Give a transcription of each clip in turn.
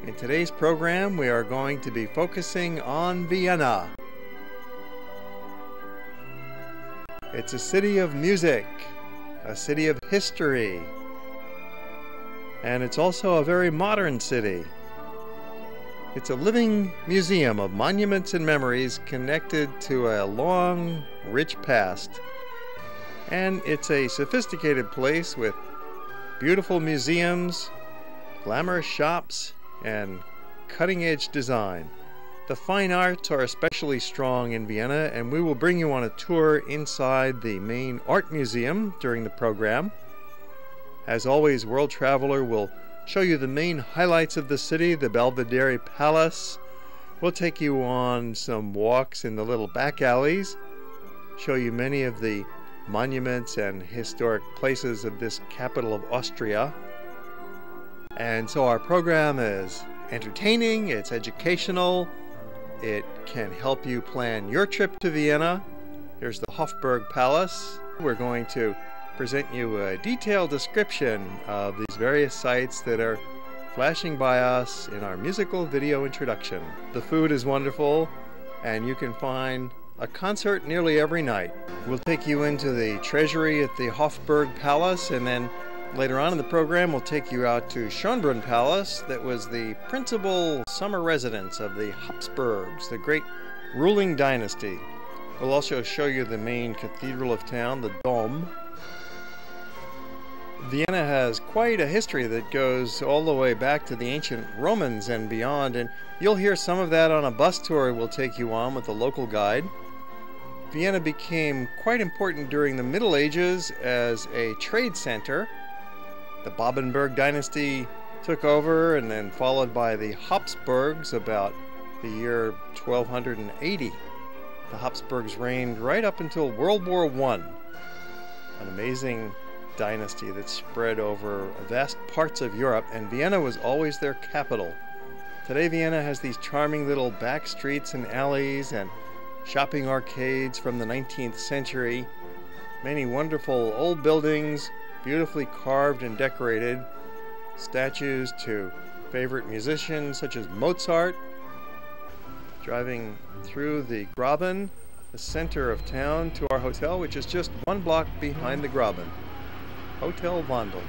In today's program, we are going to be focusing on Vienna. It's a city of music, a city of history, and it's also a very modern city. It's a living museum of monuments and memories connected to a long, rich past. And it's a sophisticated place with beautiful museums, glamorous shops, and cutting-edge design. The fine arts are especially strong in Vienna, and we will bring you on a tour inside the main art museum during the program. As always, World Traveler will show you the main highlights of the city, the Belvedere Palace. We'll take you on some walks in the little back alleys, show you many of the monuments and historic places of this capital of Austria. And so our program is entertaining, it's educational, it can help you plan your trip to Vienna. Here's the Hofburg Palace. We're going to present you a detailed description of these various sites that are flashing by us in our musical video introduction. The food is wonderful, and you can find a concert nearly every night. We'll take you into the treasury at the Hofburg Palace, and then later on in the program we'll take you out to Schönbrunn Palace, that was the principal summer residence of the Habsburgs, the great ruling dynasty. We'll also show you the main cathedral of town, the Dom. Vienna has quite a history that goes all the way back to the ancient Romans and beyond, and you'll hear some of that on a bus tour we'll take you on with a local guide. Vienna became quite important during the Middle Ages as a trade center. The Babenberg dynasty took over, and then followed by the Habsburgs about the year 1280. The Habsburgs reigned right up until World War I. An amazing dynasty that spread over vast parts of Europe, and Vienna was always their capital. Today Vienna has these charming little back streets and alleys and shopping arcades from the 19th century. Many wonderful old buildings, beautifully carved and decorated. Statues to favorite musicians such as Mozart. Driving through the Graben, the center of town, to our hotel, which is just one block behind the Graben. Hotel Vondel.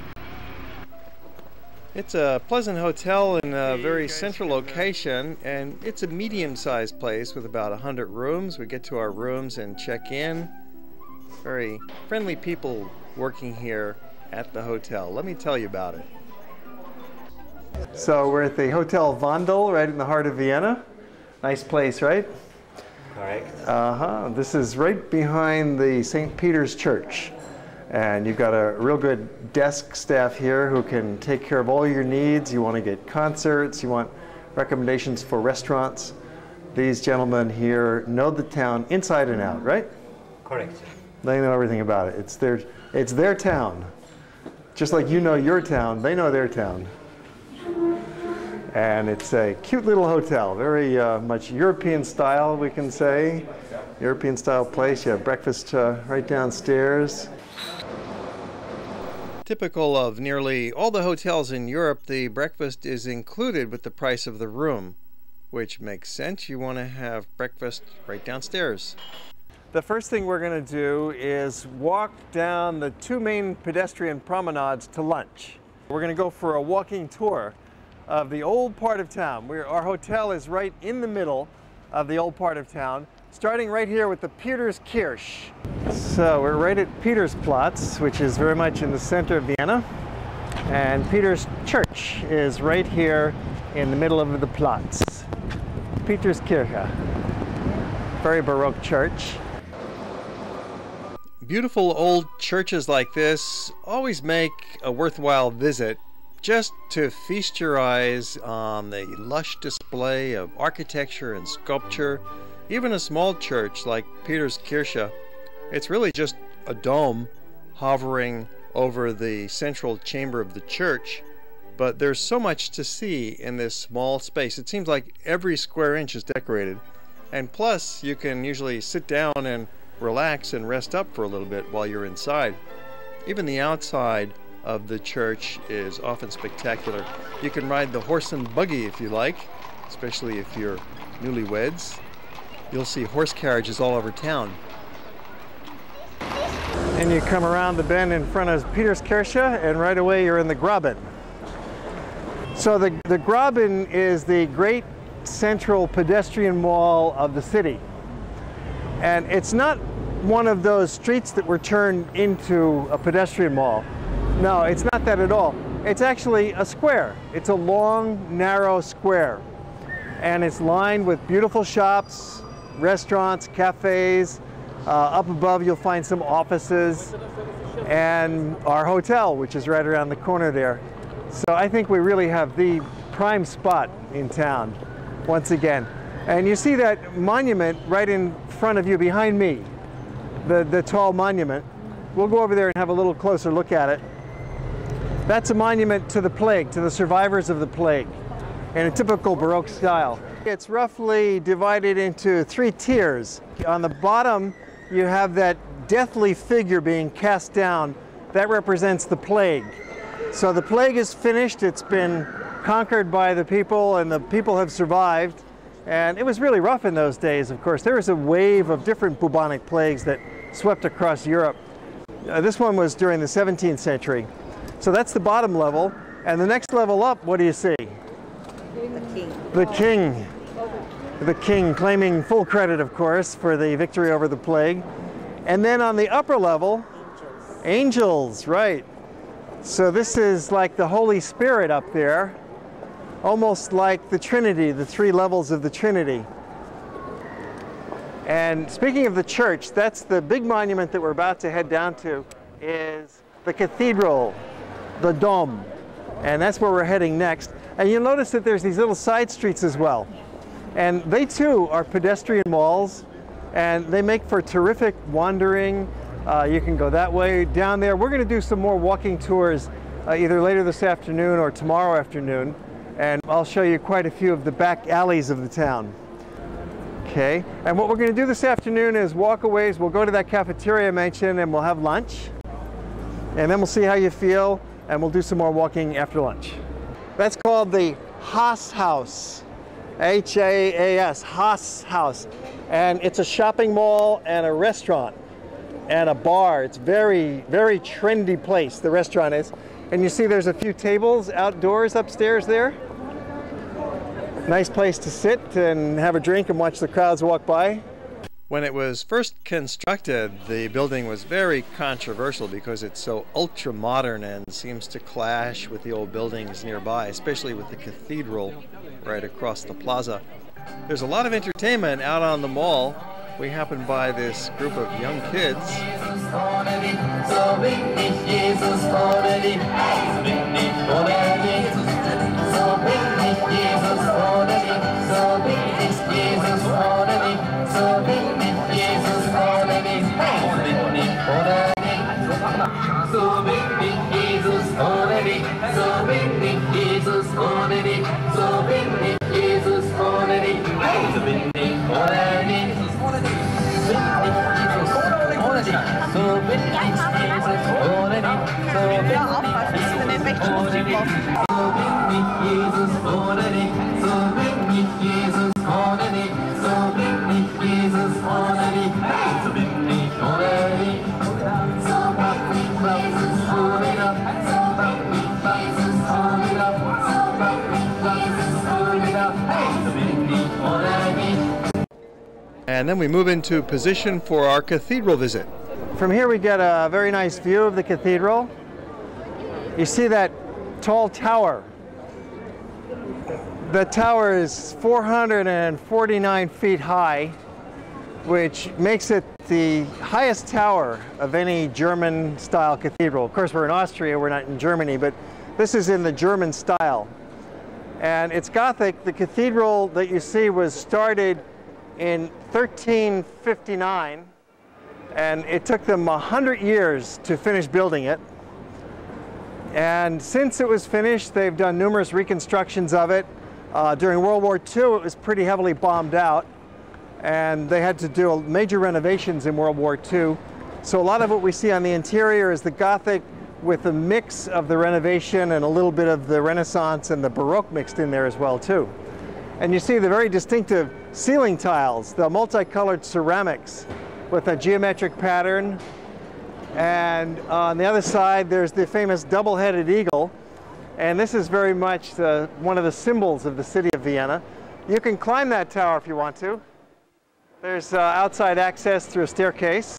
It's a pleasant hotel in a very central location, and it's a medium-sized place with about 100 rooms. We get to our rooms and check in. Very friendly people working here at the hotel. Let me tell you about it. So we're at the Hotel Vondel, right in the heart of Vienna. Nice place, right? Correct. This is right behind the St. Peter's Church. And you've got a real good desk staff here who can take care of all your needs. You want to get concerts, you want recommendations for restaurants. These gentlemen here know the town inside and out, right? Correct. They know everything about it. It's their town. Just like you know your town, they know their town. And it's a cute little hotel, very much European style, we can say. European style place. You have breakfast right downstairs. Typical of nearly all the hotels in Europe, the breakfast is included with the price of the room, which makes sense. You want to have breakfast right downstairs. The first thing we're going to do is walk down the two main pedestrian promenades to lunch. We're going to go for a walking tour of the old part of town. Our hotel is right in the middle of the old part of town, starting right here with the Peterskirche. So we're right at Petersplatz, which is very much in the center of Vienna. And Peter's Church is right here in the middle of the Platz. Peterskirche. Very Baroque church. Beautiful old churches like this always make a worthwhile visit, just to feast your eyes on the lush display of architecture and sculpture. Even a small church like Peterskirche, it's really just a dome hovering over the central chamber of the church, but there's so much to see in this small space. It seems like every square inch is decorated, and plus you can usually sit down and relax and rest up for a little bit while you're inside. Even the outside of the church is often spectacular. You can ride the horse and buggy if you like, especially if you're newlyweds. You'll see horse carriages all over town. And you come around the bend in front of Peterskirche, and right away you're in the Graben. So the Graben is the great central pedestrian mall of the city. And it's not one of those streets that were turned into a pedestrian mall. No, it's not that at all. It's actually a square. It's a long, narrow square. And it's lined with beautiful shops, restaurants, cafes. Up above you'll find some offices and our hotel, which is right around the corner there. So I think we really have the prime spot in town once again. And you see that monument right in front of you behind me, the tall monument. We'll go over there and have a little closer look at it. That's a monument to the plague, to the survivors of the plague, in a typical Baroque style. It's roughly divided into 3 tiers. On the bottom, you have that deathly figure being cast down. That represents the plague. So the plague is finished. It's been conquered by the people, and the people have survived. And it was really rough in those days, of course. There was a wave of different bubonic plagues that swept across Europe. This one was during the 17th century. So that's the bottom level. And the next level up, what do you see? The king. The king. The king claiming full credit, of course, for the victory over the plague. And then on the upper level, angels, right. So this is like the Holy Spirit up there. Almost like the Trinity, the 3 levels of the Trinity. And speaking of the church, that's the big monument that we're about to head down to, is the cathedral, the Dom. And that's where we're heading next. And you'll notice that there's these little side streets as well. And they too are pedestrian malls, and they make for terrific wandering. You can go that way, down there. We're going to do some more walking tours either later this afternoon or tomorrow afternoon. And I'll show you quite a few of the back alleys of the town. Okay, and what we're going to do this afternoon is walk a ways. We'll go to that cafeteria I mentioned and we'll have lunch. And then we'll see how you feel, and we'll do some more walking after lunch. That's called the Haas House, H-A-A-S, Haas House. And it's a shopping mall and a restaurant and a bar. It's very, very trendy place, the restaurant is. And you see there's a few tables outdoors upstairs there. Nice place to sit and have a drink and watch the crowds walk by. When it was first constructed, the building was very controversial because it's so ultra-modern and seems to clash with the old buildings nearby, especially with the cathedral right across the plaza. There's a lot of entertainment out on the mall. We happened by this group of young kids. And then we move into position for our cathedral visit. From here we get a very nice view of the cathedral. You see that tall tower. The tower is 449 feet high, which makes it the highest tower of any German-style cathedral. Of course, we're in Austria, we're not in Germany, but this is in the German style. And it's Gothic. The cathedral that you see was started in 1359, and it took them 100 years to finish building it. And since it was finished, they've done numerous reconstructions of it. During World War II, it was pretty heavily bombed out, and they had to do major renovations in World War II. So a lot of what we see on the interior is the Gothic with a mix of the renovation and a little bit of the Renaissance and the Baroque mixed in there as well too. And you see the very distinctive ceiling tiles, the multicolored ceramics with a geometric pattern. And on the other side, there's the famous double-headed eagle. And this is very much one of the symbols of the city of Vienna. You can climb that tower if you want to. There's outside access through a staircase.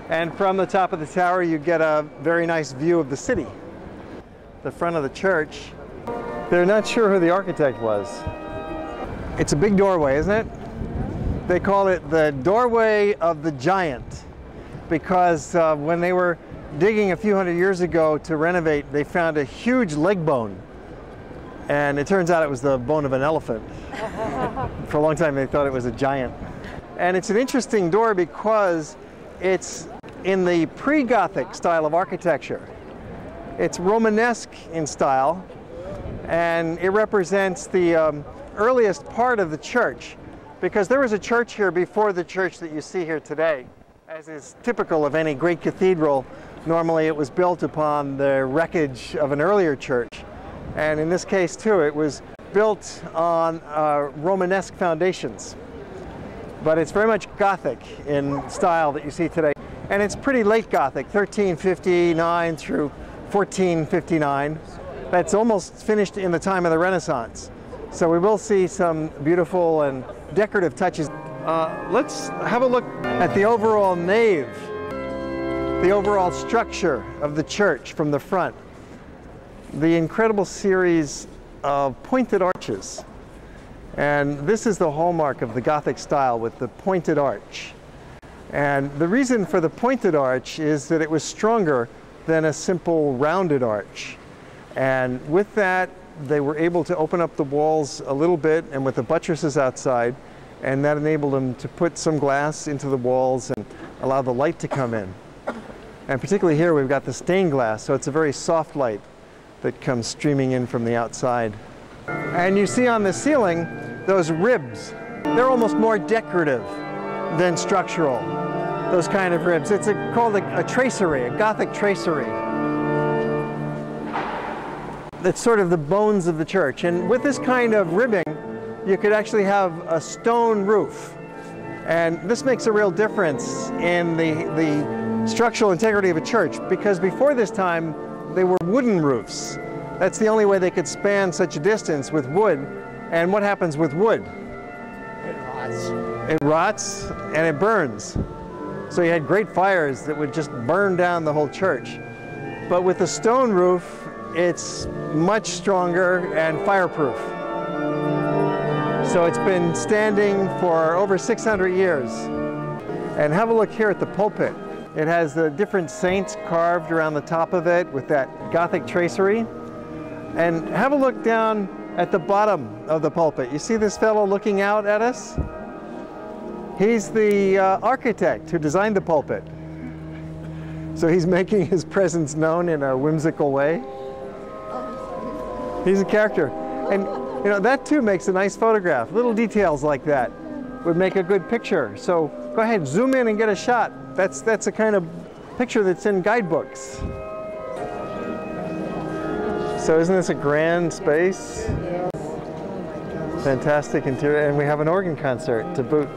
And from the top of the tower, you get a very nice view of the city. The front of the church, they're not sure who the architect was. It's a big doorway, isn't it? They call it the doorway of the giant because when they were digging a few hundred years ago to renovate, they found a huge leg bone. And it turns out it was the bone of an elephant. For a long time, they thought it was a giant. And it's an interesting door because it's in the pre-Gothic style of architecture. It's Romanesque in style, and it represents the earliest part of the church, because there was a church here before the church that you see here today. As is typical of any great cathedral, normally it was built upon the wreckage of an earlier church. And in this case too, it was built on Romanesque foundations. But it's very much Gothic in style that you see today. And it's pretty late Gothic, 1359 through 1459. That's almost finished in the time of the Renaissance. So we will see some beautiful and decorative touches. Let's have a look at the overall nave, the overall structure of the church from the front. The incredible series of pointed arches. And this is the hallmark of the Gothic style with the pointed arch. And the reason for the pointed arch is that it was stronger than a simple rounded arch. And with that, they were able to open up the walls a little bit and with the buttresses outside, and that enabled them to put some glass into the walls and allow the light to come in. And particularly here, we've got the stained glass, so it's a very soft light that comes streaming in from the outside. And you see on the ceiling, those ribs. They're almost more decorative than structural, those kind of ribs. It's called a tracery, a Gothic tracery. It's sort of the bones of the church. And with this kind of ribbing, you could actually have a stone roof. And this makes a real difference in the structural integrity of a church, because before this time, they were wooden roofs. That's the only way they could span such a distance with wood. And what happens with wood? It rots. It rots and it burns. So you had great fires that would just burn down the whole church. But with the stone roof, it's much stronger and fireproof. So it's been standing for over 600 years. And have a look here at the pulpit. It has the different saints carved around the top of it with that Gothic tracery. And have a look down at the bottom of the pulpit. You see this fellow looking out at us? He's the architect who designed the pulpit. So he's making his presence known in a whimsical way. He's a character. And you know, that too makes a nice photograph. Little details like that would make a good picture. So go ahead, zoom in and get a shot. That's a kind of picture that's in guidebooks. So isn't this a grand space? Yes. Fantastic interior, and we have an organ concert to boot.